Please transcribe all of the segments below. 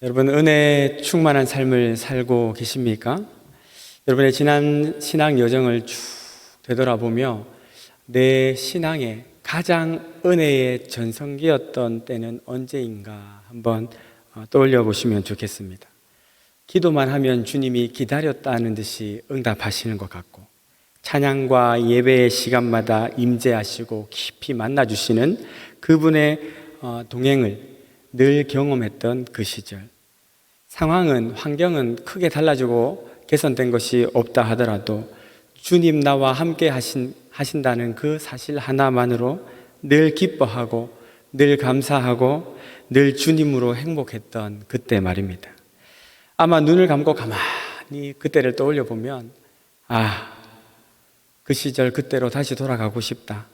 여러분, 은혜 충만한 삶을 살고 계십니까? 여러분의 지난 신앙 여정을 쭉 되돌아보며 내 신앙의 가장 은혜의 전성기였던 때는 언제인가 한번 떠올려 보시면 좋겠습니다. 기도만 하면 주님이 기다렸다는 듯이 응답하시는 것 같고, 찬양과 예배의 시간마다 임재하시고 깊이 만나주시는 그분의 동행을 늘 경험했던 그 시절, 상황은, 환경은 크게 달라지고 개선된 것이 없다 하더라도 주님 나와 함께 하신다는 그 사실 하나만으로 늘 기뻐하고 늘 감사하고 늘 주님으로 행복했던 그때 말입니다. 아마 눈을 감고 가만히 그때를 떠올려 보면 그 시절 그때로 다시 돌아가고 싶다.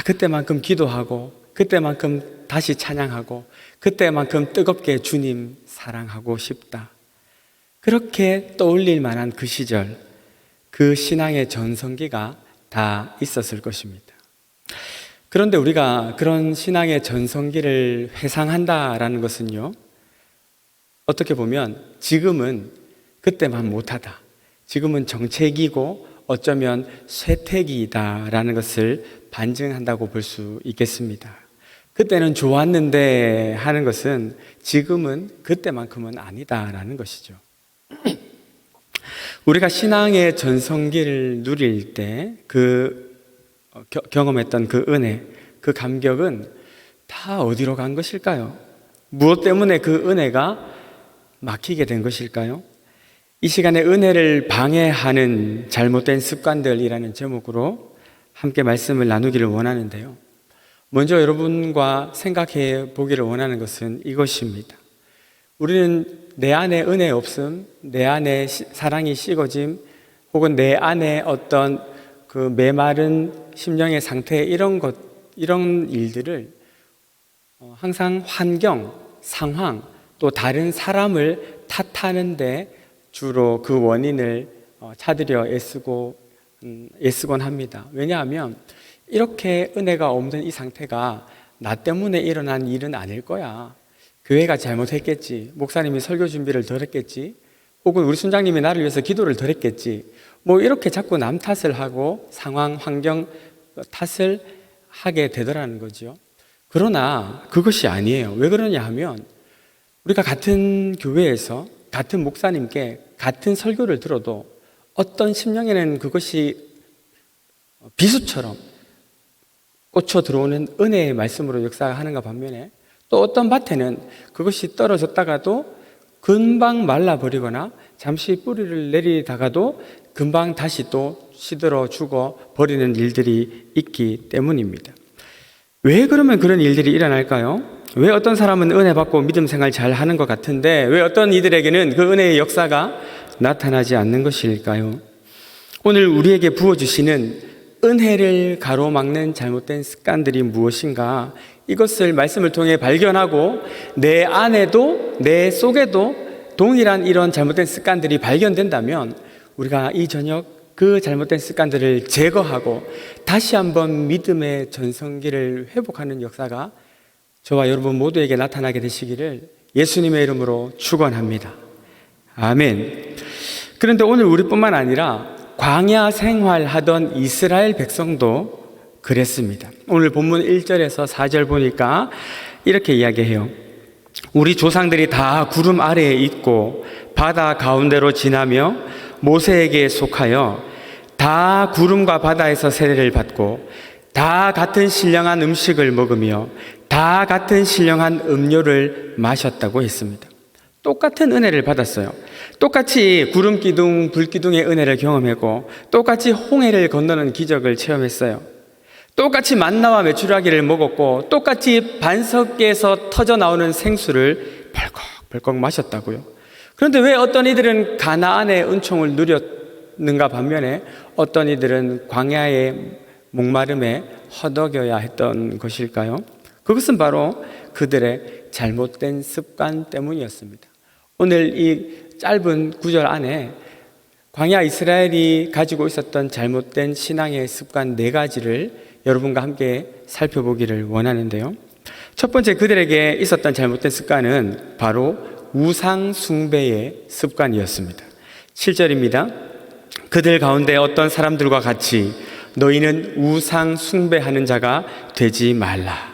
그때만큼 기도하고 그때만큼 다시 찬양하고 그때만큼 뜨겁게 주님 사랑하고 싶다. 그렇게 떠올릴 만한 그 시절, 그 신앙의 전성기가 다 있었을 것입니다. 그런데 우리가 그런 신앙의 전성기를 회상한다라는 것은요, 어떻게 보면 지금은 그때만 못하다, 지금은 정체기고 어쩌면 쇠퇴기이다라는 것을 반증한다고 볼 수 있겠습니다. 그때는 좋았는데 하는 것은 지금은 그때만큼은 아니다라는 것이죠. 우리가 신앙의 전성기를 누릴 때 경험했던 그 은혜, 그 감격은 다 어디로 간 것일까요? 무엇 때문에 그 은혜가 막히게 된 것일까요? 이 시간에 은혜를 방해하는 잘못된 습관들이라는 제목으로 함께 말씀을 나누기를 원하는데요. 먼저 여러분과 생각해 보기를 원하는 것은 이것입니다. 우리는 내 안에 은혜 없음, 내 안에 사랑이 식어짐, 혹은 내 안에 어떤 그 메마른 심령의 상태, 이런 일들을 항상 환경, 상황, 또 다른 사람을 탓하는데 주로 그 원인을 찾으려 애쓰곤 합니다. 왜냐하면 이렇게 은혜가 없는 이 상태가 나 때문에 일어난 일은 아닐 거야. 교회가 잘못했겠지, 목사님이 설교 준비를 덜 했겠지, 혹은 우리 순장님이 나를 위해서 기도를 덜 했겠지, 이렇게 자꾸 남 탓을 하고 상황, 환경 탓을 하게 되더라는 거죠. 그러나 그것이 아니에요. 왜 그러냐 하면 우리가 같은 교회에서 같은 목사님께 같은 설교를 들어도 어떤 심령에는 그것이 비수처럼 꽂혀 들어오는 은혜의 말씀으로 역사하는가 반면에, 또 어떤 밭에는 그것이 떨어졌다가도 금방 말라버리거나 잠시 뿌리를 내리다가도 금방 다시 또 시들어 죽어 버리는 일들이 있기 때문입니다. 왜 그러면 그런 일들이 일어날까요? 왜 어떤 사람은 은혜 받고 믿음 생활 잘 하는 것 같은데 왜 어떤 이들에게는 그 은혜의 역사가 나타나지 않는 것일까요? 오늘 우리에게 부어주시는 은혜를 가로막는 잘못된 습관들이 무엇인가, 이것을 말씀을 통해 발견하고 내 안에도 내 속에도 동일한 이런 잘못된 습관들이 발견된다면 우리가 이 저녁 그 잘못된 습관들을 제거하고 다시 한번 믿음의 전성기를 회복하는 역사가 저와 여러분 모두에게 나타나게 되시기를 예수님의 이름으로 축원합니다. 아멘. 그런데 오늘 우리뿐만 아니라 광야 생활하던 이스라엘 백성도 그랬습니다. 오늘 본문 1절에서 4절 보니까 이렇게 이야기해요. 우리 조상들이 다 구름 아래에 있고 바다 가운데로 지나며 모세에게 속하여 다 구름과 바다에서 세례를 받고 다 같은 신령한 음식을 먹으며 다 같은 신령한 음료를 마셨다고 했습니다. 똑같은 은혜를 받았어요. 똑같이 구름 기둥, 불 기둥의 은혜를 경험했고 똑같이 홍해를 건너는 기적을 체험했어요. 똑같이 만나와 메추라기를 먹었고 똑같이 반석에서 터져 나오는 생수를 벌컥벌컥 마셨다고요. 그런데 왜 어떤 이들은 가나안의 은총을 누렸는가 반면에 어떤 이들은 광야의 목마름에 허덕여야 했던 것일까요? 그것은 바로 그들의 잘못된 습관 때문이었습니다. 오늘 이 짧은 구절 안에 광야 이스라엘이 가지고 있었던 잘못된 신앙의 습관 4가지를 여러분과 함께 살펴보기를 원하는데요. 첫 번째 그들에게 있었던 잘못된 습관은 바로 우상 숭배의 습관이었습니다. 7절입니다. 그들 가운데 어떤 사람들과 같이 너희는 우상 숭배하는 자가 되지 말라.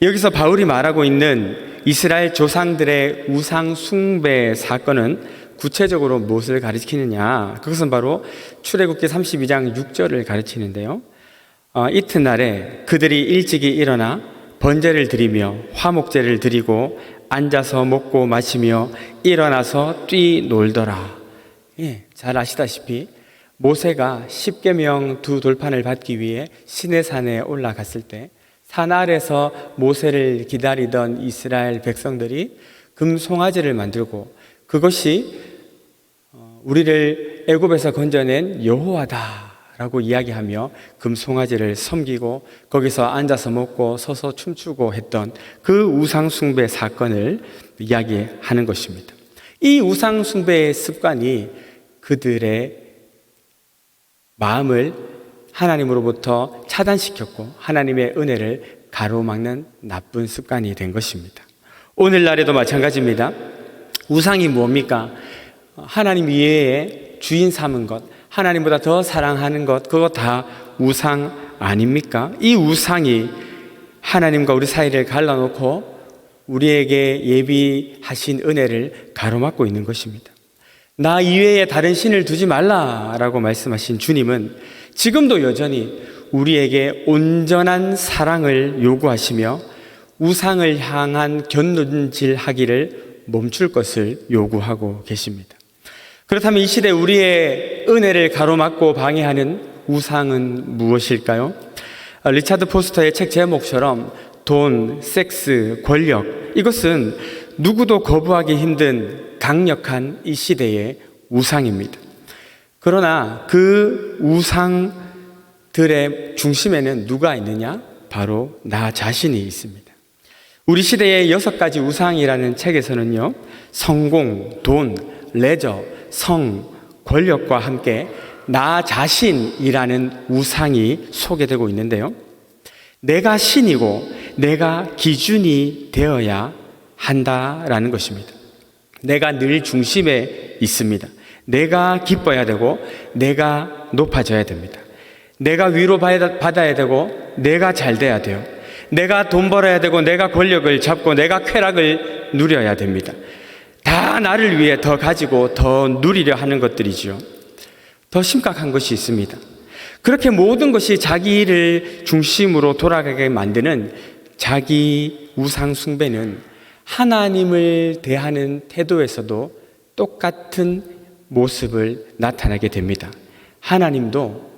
여기서 바울이 말하고 있는 이스라엘 조상들의 우상 숭배 사건은 구체적으로 무엇을 가리키느냐? 그것은 바로 출애굽기 32장 6절을 가르치는데요. 이튿날에 그들이 일찍이 일어나 번제를 드리며 화목제를 드리고 앉아서 먹고 마시며 일어나서 뛰놀더라. 잘 아시다시피 모세가 십계명 두 돌판을 받기 위해 시내산에 올라갔을 때 산 아래서 모세를 기다리던 이스라엘 백성들이 금송아지를 만들고 그것이 우리를 애굽에서 건져낸 여호와다라고 이야기하며 금송아지를 섬기고 거기서 앉아서 먹고 서서 춤추고 했던 그 우상숭배 사건을 이야기하는 것입니다. 이 우상숭배의 습관이 그들의 마음을 하나님으로부터 차단시켰고 하나님의 은혜를 가로막는 나쁜 습관이 된 것입니다. 오늘날에도 마찬가지입니다. 우상이 뭡니까? 하나님 이외에 주인 삼은 것, 하나님보다 더 사랑하는 것, 그거 다 우상 아닙니까? 이 우상이 하나님과 우리 사이를 갈라놓고 우리에게 예비하신 은혜를 가로막고 있는 것입니다. 나 이외에 다른 신을 두지 말라라고 말씀하신 주님은 지금도 여전히 우리에게 온전한 사랑을 요구하시며 우상을 향한 견눈질하기를 멈출 것을 요구하고 계십니다. 그렇다면 이 시대 우리의 은혜를 가로막고 방해하는 우상은 무엇일까요? 리차드 포스터의 책 제목처럼 돈, 섹스, 권력, 이것은 누구도 거부하기 힘든 강력한 이 시대의 우상입니다. 그러나 그 우상들의 중심에는 누가 있느냐? 바로 나 자신이 있습니다. 우리 시대의 6가지 우상이라는 책에서는요, 성공, 돈, 레저, 성, 권력과 함께 나 자신이라는 우상이 소개되고 있는데요. 내가 신이고 내가 기준이 되어야 한다라는 것입니다. 내가 늘 중심에 있습니다. 내가 기뻐야 되고 내가 높아져야 됩니다. 내가 위로받아야 되고 내가 잘 돼야 돼요. 내가 돈 벌어야 되고 내가 권력을 잡고 내가 쾌락을 누려야 됩니다. 다 나를 위해 더 가지고 더 누리려 하는 것들이죠. 더 심각한 것이 있습니다. 그렇게 모든 것이 자기를 중심으로 돌아가게 만드는 자기 우상 숭배는 하나님을 대하는 태도에서도 똑같은 모습을 나타내게 됩니다. 하나님도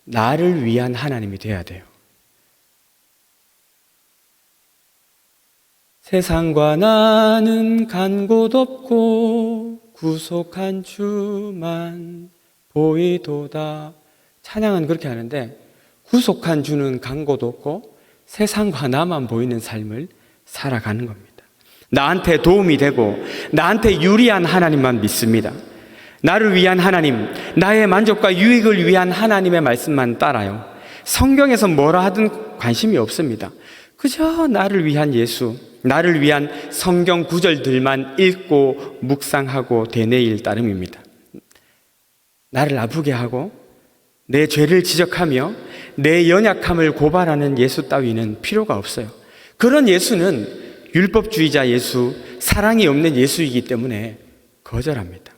나를 위한 하나님이 되어야 돼요. 세상과 나는 간 곳 없고 구속한 주만 보이도다. 찬양은 그렇게 하는데 구속한 주는 간 곳 없고 세상과 나만 보이는 삶을 살아가는 겁니다. 나한테 도움이 되고 나한테 유리한 하나님만 믿습니다. 나를 위한 하나님, 나의 만족과 유익을 위한 하나님의 말씀만 따라요. 성경에서 뭐라 하든 관심이 없습니다. 그저 나를 위한 예수, 나를 위한 성경 구절들만 읽고 묵상하고 되뇌일 따름입니다. 나를 아프게 하고 내 죄를 지적하며 내 연약함을 고발하는 예수 따위는 필요가 없어요. 그런 예수는 율법주의자 예수, 사랑이 없는 예수이기 때문에 거절합니다.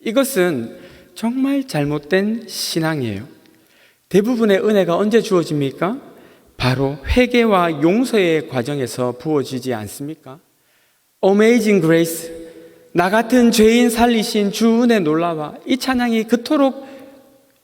이것은 정말 잘못된 신앙이에요. 대부분의 은혜가 언제 주어집니까? 바로 회개와 용서의 과정에서 부어지지 않습니까? Amazing Grace, 나 같은 죄인 살리신 주 은혜 놀라와, 이 찬양이 그토록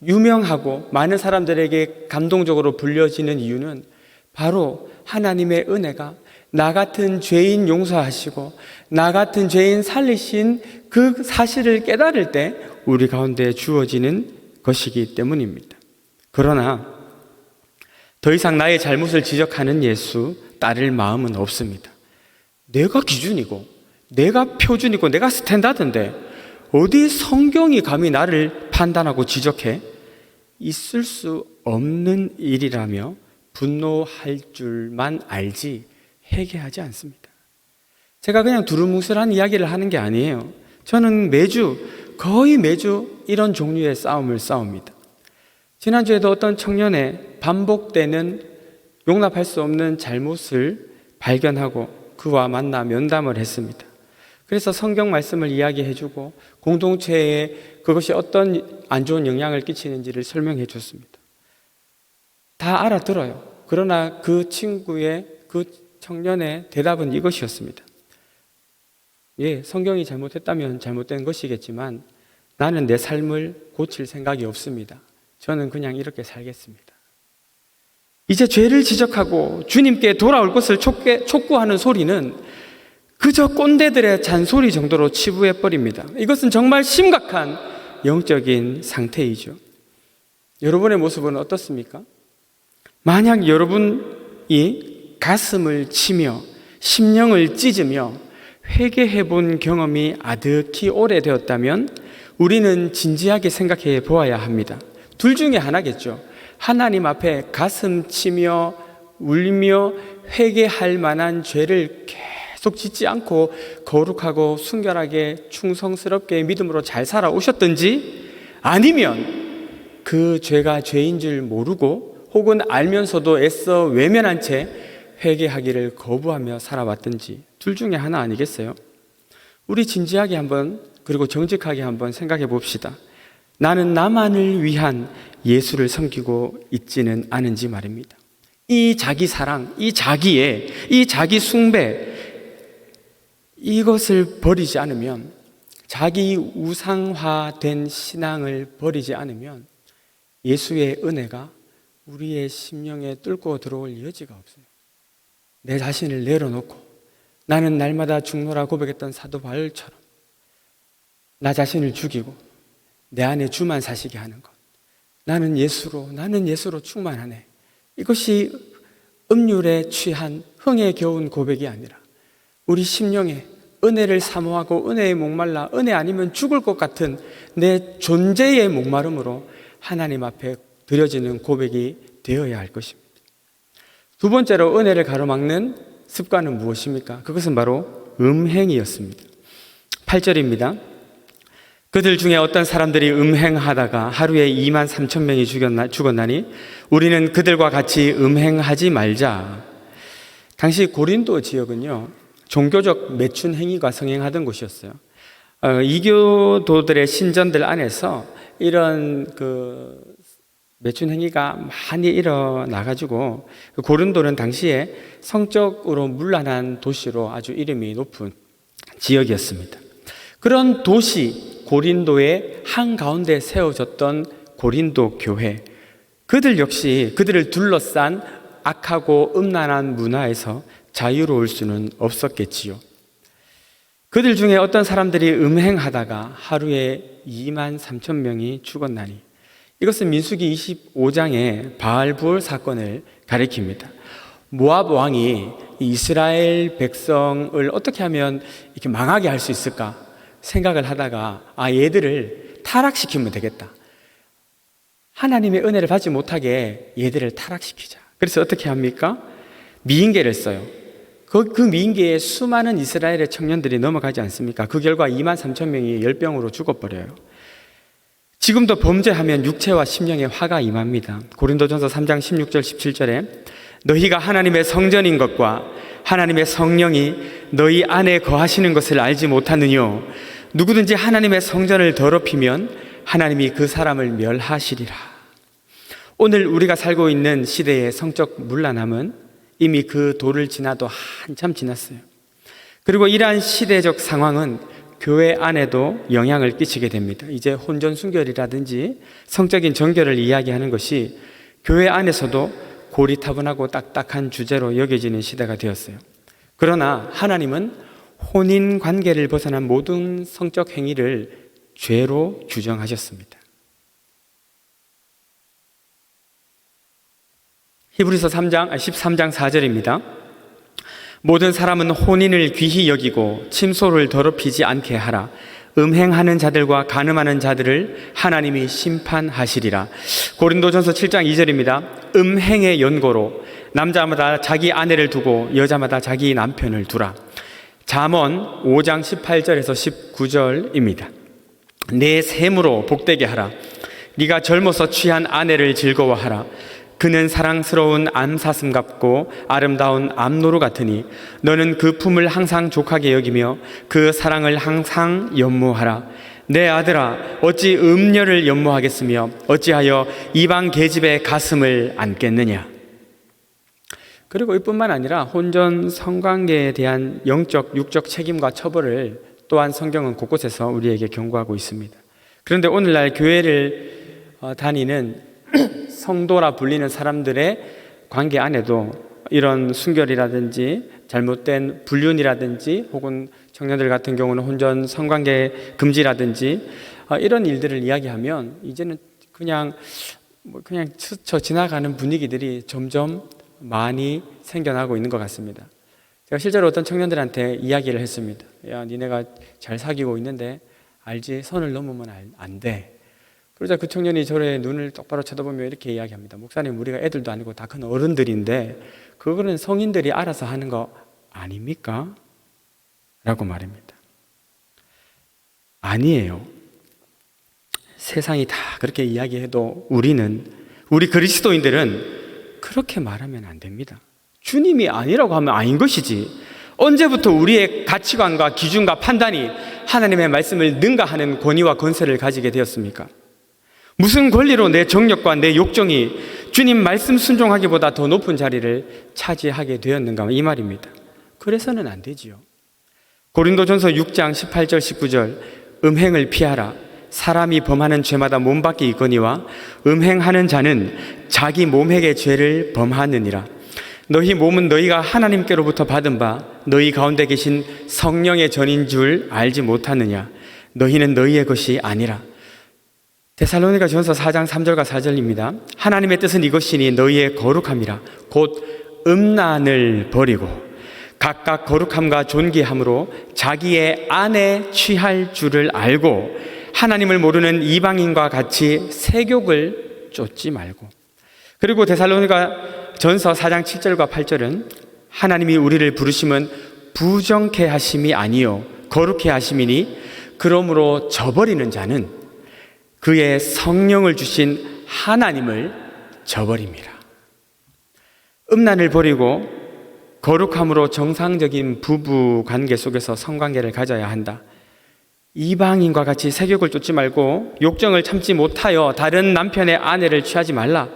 유명하고 많은 사람들에게 감동적으로 불려지는 이유는 바로 하나님의 은혜가 나 같은 죄인 용서하시고 나 같은 죄인 살리신 그 사실을 깨달을 때 우리 가운데 주어지는 것이기 때문입니다. 그러나 더 이상 나의 잘못을 지적하는 예수 따를 마음은 없습니다. 내가 기준이고 내가 표준이고 내가 스탠다드인데 어디 성경이 감히 나를 판단하고 지적해? 있을 수 없는 일이라며 분노할 줄만 알지 회개하지 않습니다. 제가 그냥 두루뭉술한 이야기를 하는 게 아니에요. 저는 거의 매주 이런 종류의 싸움을 싸웁니다. 지난주에도 어떤 청년의 반복되는 용납할 수 없는 잘못을 발견하고 그와 만나 면담을 했습니다. 그래서 성경 말씀을 이야기해주고 공동체에 그것이 어떤 안 좋은 영향을 끼치는지를 설명해 줬습니다. 다 알아들어요. 그러나 그 청년의 대답은 이것이었습니다. 예, 성경이 잘못했다면 잘못된 것이겠지만 나는 내 삶을 고칠 생각이 없습니다. 저는 그냥 이렇게 살겠습니다. 이제 죄를 지적하고 주님께 돌아올 것을 촉구하는 소리는 그저 꼰대들의 잔소리 정도로 치부해버립니다. 이것은 정말 심각한 영적인 상태이죠. 여러분의 모습은 어떻습니까? 만약 여러분이 가슴을 치며 심령을 찢으며 회개해 본 경험이 아득히 오래되었다면 우리는 진지하게 생각해 보아야 합니다. 둘 중에 하나겠죠. 하나님 앞에 가슴 치며 울며 회개할 만한 죄를 계속 짓지 않고 거룩하고 순결하게 충성스럽게 믿음으로 잘 살아오셨든지, 아니면 그 죄가 죄인 줄 모르고 혹은 알면서도 애써 외면한 채 회개하기를 거부하며 살아왔든지, 둘 중에 하나 아니겠어요? 우리 진지하게 한번, 그리고 정직하게 한번 생각해 봅시다. 나는 나만을 위한 예수를 섬기고 있지는 않은지 말입니다. 이 자기 사랑, 이 자기 숭배, 이것을 버리지 않으면, 자기 우상화된 신앙을 버리지 않으면 예수의 은혜가 우리의 심령에 뚫고 들어올 여지가 없어요. 내 자신을 내려놓고 나는 날마다 죽노라 고백했던 사도 바울처럼 나 자신을 죽이고 내 안에 주만 사시게 하는 것, 나는 예수로 충만하네, 이것이 음률에 취한 흥에 겨운 고백이 아니라 우리 심령에 은혜를 사모하고 은혜에 목말라 은혜 아니면 죽을 것 같은 내 존재의 목마름으로 하나님 앞에 드려지는 고백이 되어야 할 것입니다. 두 번째로 은혜를 가로막는 습관은 무엇입니까? 그것은 바로 음행이었습니다. 8절입니다. 그들 중에 어떤 사람들이 음행하다가 하루에 2만 3천 명이 죽었나니 우리는 그들과 같이 음행하지 말자. 당시 고린도 지역은요, 종교적 매춘 행위가 성행하던 곳이었어요. 이교도들의 신전들 안에서 이런 매춘 행위가 많이 일어나가지고 고린도는 당시에 성적으로 문란한 도시로 아주 이름이 높은 지역이었습니다. 그런 도시 고린도의 한가운데 세워졌던 고린도 교회, 그들 역시 그들을 둘러싼 악하고 음란한 문화에서 자유로울 수는 없었겠지요. 그들 중에 어떤 사람들이 음행하다가 하루에 2만 3천 명이 죽었나니, 이것은 민수기 25장의 바알부올 사건을 가리킵니다. 모압 왕이 이스라엘 백성을 어떻게 하면 이렇게 망하게 할 수 있을까 생각을 하다가 얘들을 타락시키면 되겠다. 하나님의 은혜를 받지 못하게 얘들을 타락시키자. 그래서 어떻게 합니까? 미인계를 써요. 그 미인계에 수많은 이스라엘의 청년들이 넘어가지 않습니까? 그 결과 2만 3천 명이 열병으로 죽어버려요. 지금도 범죄하면 육체와 심령에 화가 임합니다. 고린도전서 3장 16절 17절에 너희가 하나님의 성전인 것과 하나님의 성령이 너희 안에 거하시는 것을 알지 못하느뇨. 누구든지 하나님의 성전을 더럽히면 하나님이 그 사람을 멸하시리라. 오늘 우리가 살고 있는 시대의 성적 문란함은 이미 그 도를 지나도 한참 지났어요. 그리고 이러한 시대적 상황은 교회 안에도 영향을 끼치게 됩니다. 이제 혼전순결이라든지 성적인 정결을 이야기하는 것이 교회 안에서도 고리타분하고 딱딱한 주제로 여겨지는 시대가 되었어요. 그러나 하나님은 혼인 관계를 벗어난 모든 성적 행위를 죄로 규정하셨습니다. 히브리서 13장 4절입니다. 모든 사람은 혼인을 귀히 여기고 침소를 더럽히지 않게 하라. 음행하는 자들과 간음하는 자들을 하나님이 심판하시리라. 고린도전서 7장 2절입니다. 음행의 연고로 남자마다 자기 아내를 두고 여자마다 자기 남편을 두라. 잠언 5장 18절에서 19절입니다. 내 셈으로 복되게 하라. 네가 젊어서 취한 아내를 즐거워하라. 그는 사랑스러운 암사슴 같고 아름다운 암노루 같으니 너는 그 품을 항상 족하게 여기며 그 사랑을 항상 연모하라. 내 아들아, 어찌 음녀를 연모하겠으며 어찌하여 이방 계집의 가슴을 안겠느냐. 그리고 이뿐만 아니라 혼전 성관계에 대한 영적, 육적 책임과 처벌을 또한 성경은 곳곳에서 우리에게 경고하고 있습니다. 그런데 오늘날 교회를 다니는 성도라 불리는 사람들의 관계 안에도 이런 순결이라든지 잘못된 불륜이라든지 혹은 청년들 같은 경우는 혼전 성관계 금지라든지 이런 일들을 이야기하면 이제는 그냥 스쳐 지나가는 분위기들이 점점 많이 생겨나고 있는 것 같습니다. 제가 실제로 어떤 청년들한테 이야기를 했습니다. 야, 니네가 잘 사귀고 있는데 알지? 선을 넘으면 안 돼. 그러자 그 청년이 저의 눈을 똑바로 쳐다보며 이렇게 이야기합니다. 목사님, 우리가 애들도 아니고 다 큰 어른들인데 그거는 성인들이 알아서 하는 거 아닙니까? 라고 말합니다. 아니에요. 세상이 다 그렇게 이야기해도 우리 그리스도인들은 그렇게 말하면 안 됩니다. 주님이 아니라고 하면 아닌 것이지, 언제부터 우리의 가치관과 기준과 판단이 하나님의 말씀을 능가하는 권위와 권세를 가지게 되었습니까? 무슨 권리로 내 정력과 내 욕정이 주님 말씀 순종하기보다 더 높은 자리를 차지하게 되었는가, 이 말입니다. 그래서는 안 되지요. 고린도전서 6장 18절 19절 음행을 피하라. 사람이 범하는 죄마다 몸밖에 있거니와 음행하는 자는 자기 몸에게 죄를 범하느니라. 너희 몸은 너희가 하나님께로부터 받은 바 너희 가운데 계신 성령의 전인 줄 알지 못하느냐. 너희는 너희의 것이 아니라. 데살로니가 전서 4장 3절과 4절입니다. 하나님의 뜻은 이것이니 너희의 거룩함이라. 곧 음란을 버리고 각각 거룩함과 존귀함으로 자기의 아내 취할 줄을 알고 하나님을 모르는 이방인과 같이 세욕을 쫓지 말고. 그리고 데살로니가 전서 4장 7절과 8절은 하나님이 우리를 부르심은 부정케 하심이 아니요 거룩케 하심이니 그러므로 저버리는 자는 그의 성령을 주신 하나님을 저버립니다. 음란을 버리고 거룩함으로 정상적인 부부 관계 속에서 성관계를 가져야 한다. 이방인과 같이 세욕을 쫓지 말고 욕정을 참지 못하여 다른 남편의 아내를 취하지 말라.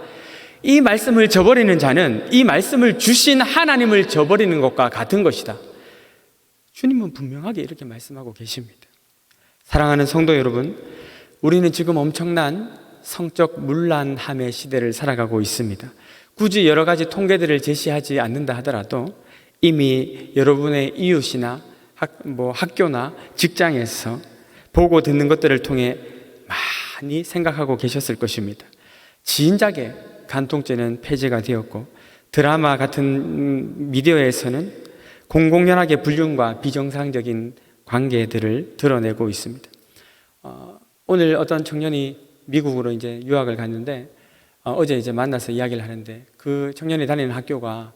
이 말씀을 저버리는 자는 이 말씀을 주신 하나님을 저버리는 것과 같은 것이다. 주님은 분명하게 이렇게 말씀하고 계십니다. 사랑하는 성도 여러분, 우리는 지금 엄청난 성적 문란함의 시대를 살아가고 있습니다. 굳이 여러 가지 통계들을 제시하지 않는다 하더라도 이미 여러분의 이웃이나 학교나 직장에서 보고 듣는 것들을 통해 많이 생각하고 계셨을 것입니다. 진작에 간통죄는 폐지가 되었고 드라마 같은 미디어에서는 공공연하게 불륜과 비정상적인 관계들을 드러내고 있습니다. 오늘 어떤 청년이 미국으로 이제 유학을 갔는데 어제 이제 만나서 이야기를 하는데 그 청년이 다니는 학교가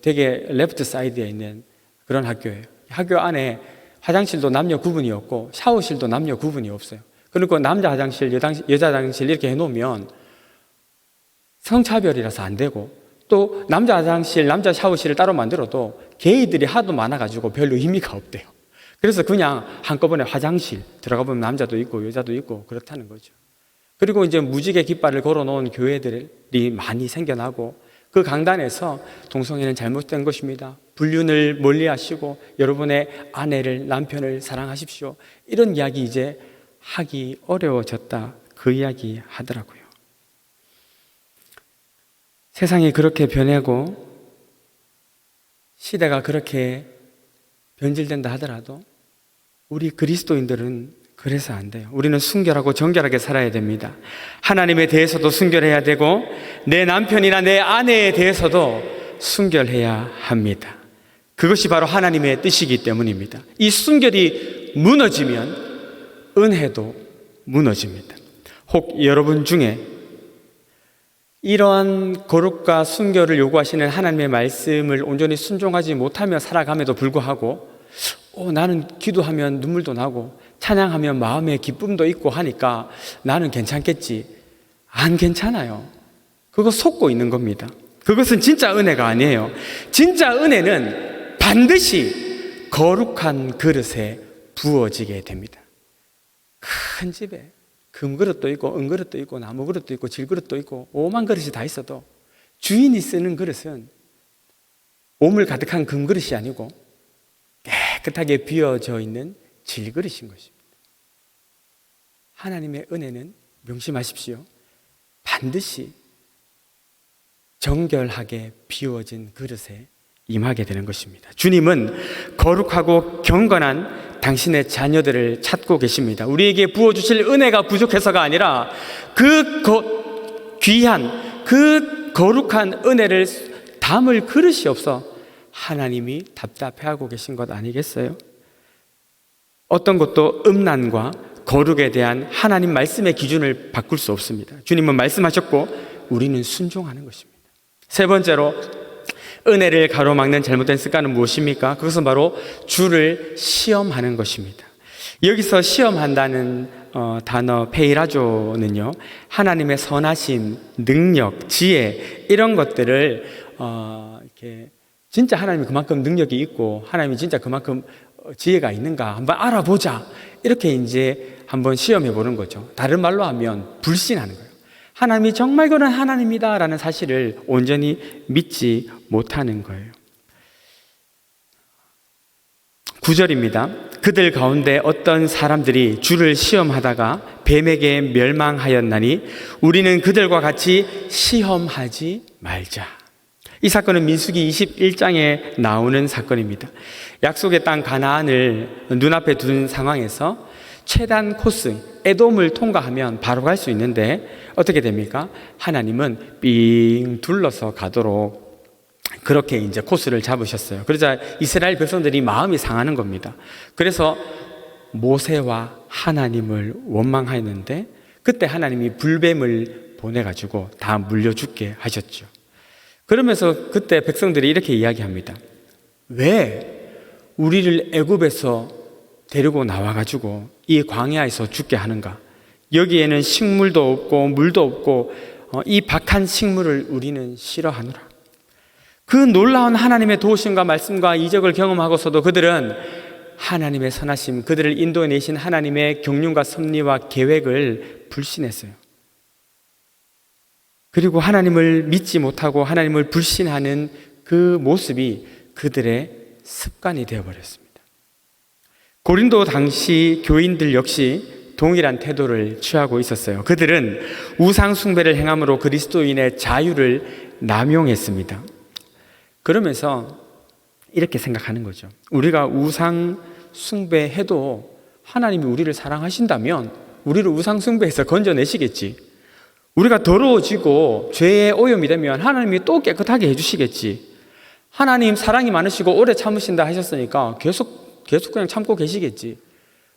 되게 레프트 사이드에 있는 그런 학교예요. 학교 안에 화장실도 남녀 구분이 없고 샤워실도 남녀 구분이 없어요. 그리고 남자 화장실, 여자 화장실 이렇게 해놓으면 성차별이라서 안 되고 또 남자 화장실, 남자 샤워실을 따로 만들어도 게이들이 하도 많아가지고 별로 의미가 없대요. 그래서 그냥 한꺼번에 화장실 들어가 보면 남자도 있고 여자도 있고 그렇다는 거죠. 그리고 이제 무지개 깃발을 걸어놓은 교회들이 많이 생겨나고 그 강단에서 동성애는 잘못된 것입니다. 불륜을 멀리하시고 여러분의 아내를, 남편을 사랑하십시오. 이런 이야기 이제 하기 어려워졌다. 그 이야기 하더라고요. 세상이 그렇게 변하고 시대가 그렇게 변질된다 하더라도 우리 그리스도인들은 그래서 안 돼요. 우리는 순결하고 정결하게 살아야 됩니다. 하나님에 대해서도 순결해야 되고 내 남편이나 내 아내에 대해서도 순결해야 합니다. 그것이 바로 하나님의 뜻이기 때문입니다. 이 순결이 무너지면 은혜도 무너집니다. 혹 여러분 중에 이러한 거룩과 순결을 요구하시는 하나님의 말씀을 온전히 순종하지 못하며 살아감에도 불구하고 나는 기도하면 눈물도 나고 찬양하면 마음의 기쁨도 있고 하니까 나는 괜찮겠지. 안 괜찮아요. 그거 속고 있는 겁니다. 그것은 진짜 은혜가 아니에요. 진짜 은혜는 반드시 거룩한 그릇에 부어지게 됩니다. 큰 집에 금그릇도 있고 은그릇도 있고 나무그릇도 있고 질그릇도 있고 오만 그릇이 다 있어도 주인이 쓰는 그릇은 오물 가득한 금그릇이 아니고 깨끗하게 비어져 있는 질그릇인 것입니다. 하나님의 은혜는 명심하십시오. 반드시 정결하게 비워진 그릇에 임하게 되는 것입니다. 주님은 거룩하고 경건한 당신의 자녀들을 찾고 계십니다. 우리에게 부어주실 은혜가 부족해서가 아니라 귀한 그 거룩한 은혜를 담을 그릇이 없어 하나님이 답답해하고 계신 것 아니겠어요? 어떤 것도 음란과 거룩에 대한 하나님 말씀의 기준을 바꿀 수 없습니다. 주님은 말씀하셨고 우리는 순종하는 것입니다. 세 번째로 은혜를 가로막는 잘못된 습관은 무엇입니까? 그것은 바로 주를 시험하는 것입니다. 여기서 시험한다는 단어 페이라조는요, 하나님의 선하심, 능력, 지혜 이런 것들을 이렇게 진짜 하나님이 그만큼 능력이 있고 하나님이 진짜 그만큼 지혜가 있는가 한번 알아보자, 이렇게 이제 한번 시험해 보는 거죠. 다른 말로 하면 불신하는 거예요. 하나님이 정말 그런 하나님이다 라는 사실을 온전히 믿지 못하는 거예요. 9절입니다. 그들 가운데 어떤 사람들이 주를 시험하다가 뱀에게 멸망하였나니 우리는 그들과 같이 시험하지 말자. 이 사건은 민수기 21장에 나오는 사건입니다. 약속의 땅 가나안을 눈앞에 둔 상황에서 최단 코스 에돔을 통과하면 바로 갈 수 있는데 어떻게 됩니까? 하나님은 삥 둘러서 가도록 그렇게 이제 코스를 잡으셨어요. 그러자 이스라엘 백성들이 마음이 상하는 겁니다. 그래서 모세와 하나님을 원망하였는데 그때 하나님이 불뱀을 보내가지고 다 물려 죽게 하셨죠. 그러면서 그때 백성들이 이렇게 이야기합니다. 왜 우리를 애굽에서 데리고 나와가지고 이 광야에서 죽게 하는가? 여기에는 식물도 없고 물도 없고 이 박한 식물을 우리는 싫어하노라. 그 놀라운 하나님의 도우심과 말씀과 이적을 경험하고서도 그들은 하나님의 선하심, 그들을 인도해내신 하나님의 경륜과 섭리와 계획을 불신했어요. 그리고 하나님을 믿지 못하고 하나님을 불신하는 그 모습이 그들의 습관이 되어버렸습니다. 고린도 당시 교인들 역시 동일한 태도를 취하고 있었어요. 그들은 우상 숭배를 행함으로 그리스도인의 자유를 남용했습니다. 그러면서 이렇게 생각하는 거죠. 우리가 우상 숭배해도 하나님이 우리를 사랑하신다면 우리를 우상 숭배해서 건져내시겠지. 우리가 더러워지고 죄의 오염이 되면 하나님이 또 깨끗하게 해주시겠지. 하나님 사랑이 많으시고 오래 참으신다 하셨으니까 계속 그냥 참고 계시겠지.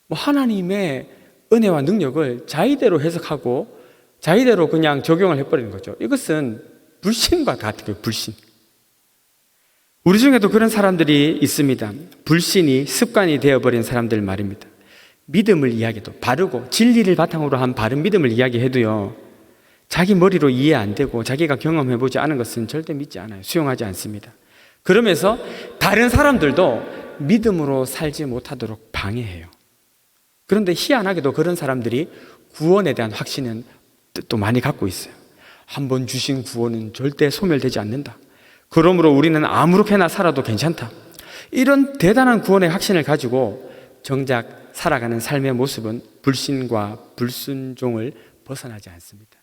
하나님의 은혜와 능력을 자의대로 해석하고 자의대로 그냥 적용을 해버리는 거죠. 이것은 불신과 같은 거예요. 불신. 우리 중에도 그런 사람들이 있습니다. 불신이 습관이 되어버린 사람들 말입니다. 믿음을 이야기해도 바르고 진리를 바탕으로 한 바른 믿음을 이야기해도요, 자기 머리로 이해 안 되고 자기가 경험해보지 않은 것은 절대 믿지 않아요. 수용하지 않습니다. 그러면서 다른 사람들도 믿음으로 살지 못하도록 방해해요. 그런데 희한하게도 그런 사람들이 구원에 대한 확신은 또 많이 갖고 있어요. 한번 주신 구원은 절대 소멸되지 않는다. 그러므로 우리는 아무렇게나 살아도 괜찮다. 이런 대단한 구원의 확신을 가지고 정작 살아가는 삶의 모습은 불신과 불순종을 벗어나지 않습니다.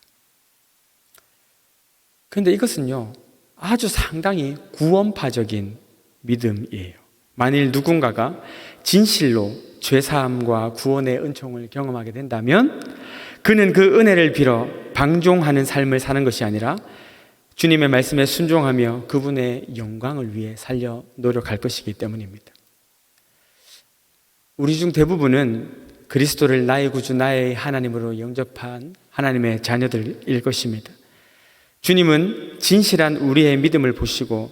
그런데 이것은요, 아주 상당히 구원파적인 믿음이에요. 만일 누군가가 진실로 죄사함과 구원의 은총을 경험하게 된다면 그는 그 은혜를 빌어 방종하는 삶을 사는 것이 아니라 주님의 말씀에 순종하며 그분의 영광을 위해 살려 노력할 것이기 때문입니다. 우리 중 대부분은 그리스도를 나의 구주, 나의 하나님으로 영접한 하나님의 자녀들일 것입니다. 주님은 진실한 우리의 믿음을 보시고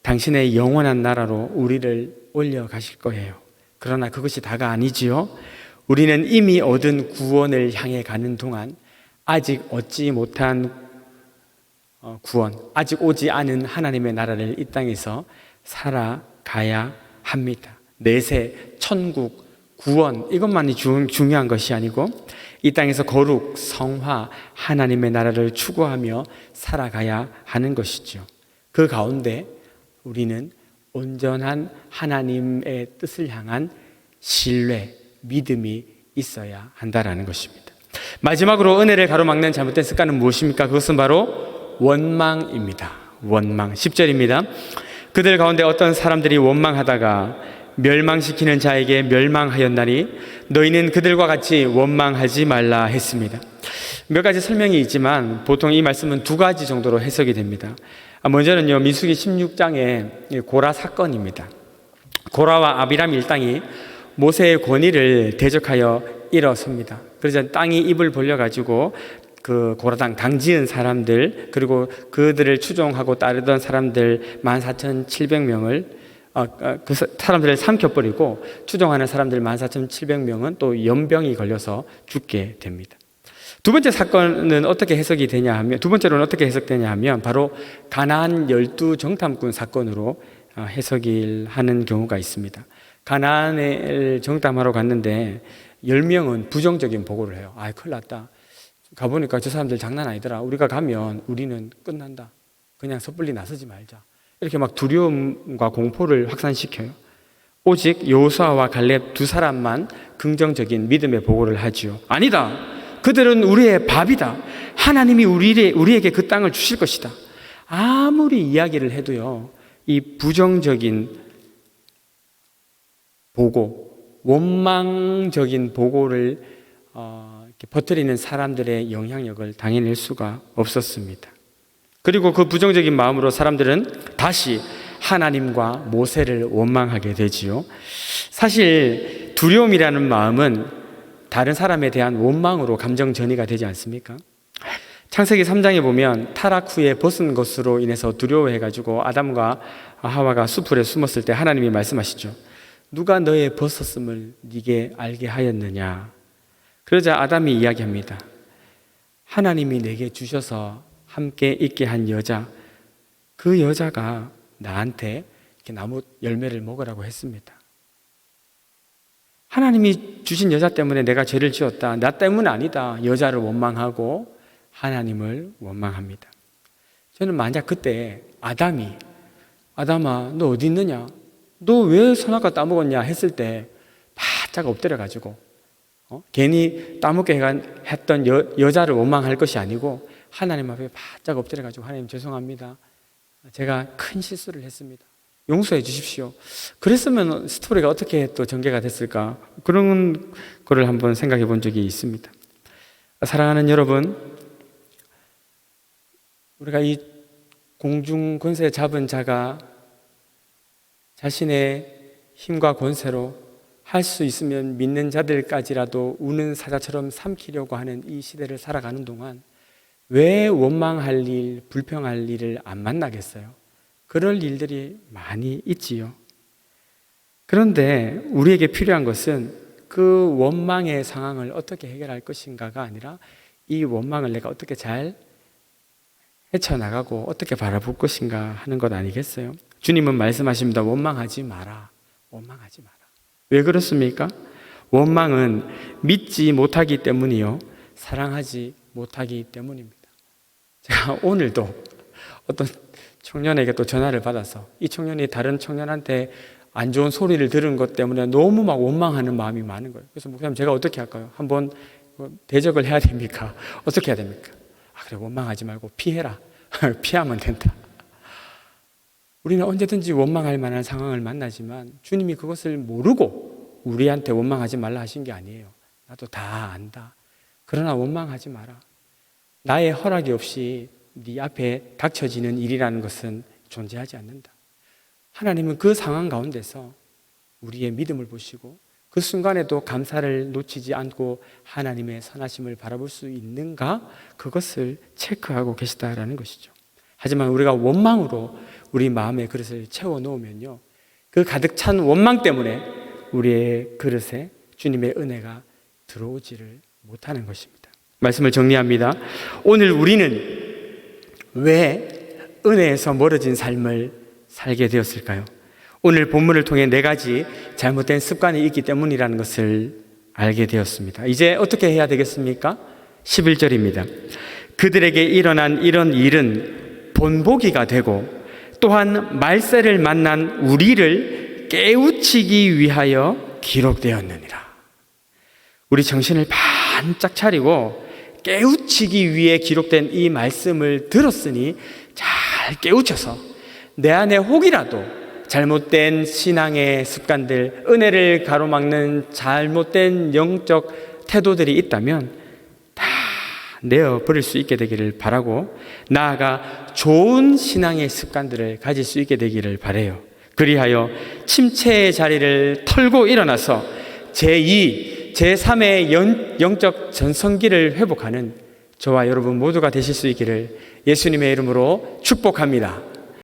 당신의 영원한 나라로 우리를 올려가실 거예요. 그러나 그것이 다가 아니지요. 우리는 이미 얻은 구원을 향해 가는 동안 아직 얻지 못한 구원, 아직 오지 않은 하나님의 나라를 이 땅에서 살아가야 합니다. 내세, 천국, 구원 이것만이 중요한 것이 아니고 이 땅에서 거룩, 성화, 하나님의 나라를 추구하며 살아가야 하는 것이죠. 그 가운데 우리는 온전한 하나님의 뜻을 향한 신뢰, 믿음이 있어야 한다라는 것입니다. 마지막으로 은혜를 가로막는 잘못된 습관은 무엇입니까? 그것은 바로 원망입니다. 원망. 10절입니다. 그들 가운데 어떤 사람들이 원망하다가 멸망시키는 자에게 멸망하였나니 너희는 그들과 같이 원망하지 말라 했습니다. 몇 가지 설명이 있지만 보통 이 말씀은 두 가지 정도로 해석이 됩니다. 먼저는요, 민수기 16장의 고라 사건입니다. 고라와 아비람 일당이 모세의 권위를 대적하여 일어섭니다. 그래서 땅이 입을 벌려가지고 그 고라당 당지은 사람들 그리고 그들을 추종하고 따르던 사람들 14,700명을 그 사람들을 삼켜버리고 추종하는 사람들 14,700명은 또 연병이 걸려서 죽게 됩니다. 두 번째 사건은 어떻게 해석이 되냐 하면, 두 번째로는 어떻게 해석되냐 하면 바로 가나안 12정탐꾼 사건으로 해석을 하는 경우가 있습니다. 가나안을 정탐하러 갔는데 10명은 부정적인 보고를 해요. 아, 큰일 났다. 가보니까 저 사람들 장난 아니더라. 우리가 가면 우리는 끝난다. 그냥 섣불리 나서지 말자. 이렇게 막 두려움과 공포를 확산시켜요. 오직 여호수아와 갈렙 두 사람만 긍정적인 믿음의 보고를 하지요. 아니다. 그들은 우리의 밥이다. 하나님이 우리에게 그 땅을 주실 것이다. 아무리 이야기를 해도요, 이 부정적인 보고, 원망적인 보고를 퍼뜨리는 사람들의 영향력을 당해낼 수가 없었습니다. 그리고 그 부정적인 마음으로 사람들은 다시 하나님과 모세를 원망하게 되지요. 사실 두려움이라는 마음은 다른 사람에 대한 원망으로 감정 전이가 되지 않습니까? 창세기 3장에 보면 타락 후에 벗은 것으로 인해서 두려워해가지고 아담과 하와가 수풀에 숨었을 때 하나님이 말씀하시죠. 누가 너의 벗었음을 네게 알게 하였느냐. 그러자 아담이 이야기합니다. 하나님이 내게 주셔서 함께 있게 한 여자, 그 여자가 나한테 이렇게 나무 열매를 먹으라고 했습니다. 하나님이 주신 여자 때문에 내가 죄를 지었다. 나 때문 아니다. 여자를 원망하고 하나님을 원망합니다. 저는 만약 그때 아담아 너 어디 있느냐? 너 왜 선악과 따먹었냐? 했을 때 바짝 엎드려가지고 괜히 따먹게 했던 여자를 원망할 것이 아니고 하나님 앞에 바짝 엎드려가지고 하나님 죄송합니다. 제가 큰 실수를 했습니다. 용서해 주십시오. 그랬으면 스토리가 어떻게 또 전개가 됐을까? 그런 거를 한번 생각해 본 적이 있습니다. 사랑하는 여러분, 우리가 이 공중 권세 잡은 자가 자신의 힘과 권세로 할 수 있으면 믿는 자들까지라도 우는 사자처럼 삼키려고 하는 이 시대를 살아가는 동안 왜 원망할 일, 불평할 일을 안 만나겠어요? 그럴 일들이 많이 있지요. 그런데 우리에게 필요한 것은 그 원망의 상황을 어떻게 해결할 것인가가 아니라 이 원망을 내가 어떻게 잘 헤쳐나가고 어떻게 바라볼 것인가 하는 것 아니겠어요? 주님은 말씀하십니다. 원망하지 마라. 원망하지 마라. 왜 그렇습니까? 원망은 믿지 못하기 때문이요, 사랑하지 못하기 때문입니다. 제가 오늘도 어떤 청년에게 또 전화를 받아서 이 청년이 다른 청년한테 안 좋은 소리를 들은 것 때문에 너무 막 원망하는 마음이 많은 거예요. 그래서 목사님 제가 어떻게 할까요? 한번 대적을 해야 됩니까? 어떻게 해야 됩니까? 그래, 원망하지 말고 피해라. 피하면 된다. 우리는 언제든지 원망할 만한 상황을 만나지만 주님이 그것을 모르고 우리한테 원망하지 말라 하신 게 아니에요. 나도 다 안다. 그러나 원망하지 마라. 나의 허락이 없이 네 앞에 닥쳐지는 일이라는 것은 존재하지 않는다. 하나님은 그 상황 가운데서 우리의 믿음을 보시고 그 그 순간에도 감사를 놓치지 않고 하나님의 선하심을 바라볼 수 있는가? 그것을 체크하고 계시다라는 것이죠. 하지만 우리가 원망으로 우리 마음의 그릇을 채워놓으면요, 그 가득 찬 원망 때문에 우리의 그릇에 주님의 은혜가 들어오지를 못하는 것입니다. 말씀을 정리합니다. 오늘 우리는 왜 은혜에서 멀어진 삶을 살게 되었을까요? 오늘 본문을 통해 4가지 잘못된 습관이 있기 때문이라는 것을 알게 되었습니다. 이제 어떻게 해야 되겠습니까? 11절입니다. 그들에게 일어난 이런 일은 본보기가 되고 또한 말세를 만난 우리를 깨우치기 위하여 기록되었느니라. 우리 정신을 반짝 차리고 깨우치기 위해 기록된 이 말씀을 들었으니 잘 깨우쳐서 내 안에 혹이라도 잘못된 신앙의 습관들, 은혜를 가로막는 잘못된 영적 태도들이 있다면 다 내어버릴 수 있게 되기를 바라고, 나아가 좋은 신앙의 습관들을 가질 수 있게 되기를 바라요. 그리하여 침체의 자리를 털고 일어나서 제2, 제3의 영적 전성기를 회복하는 저와 여러분 모두가 되실 수 있기를 예수님의 이름으로 축복합니다.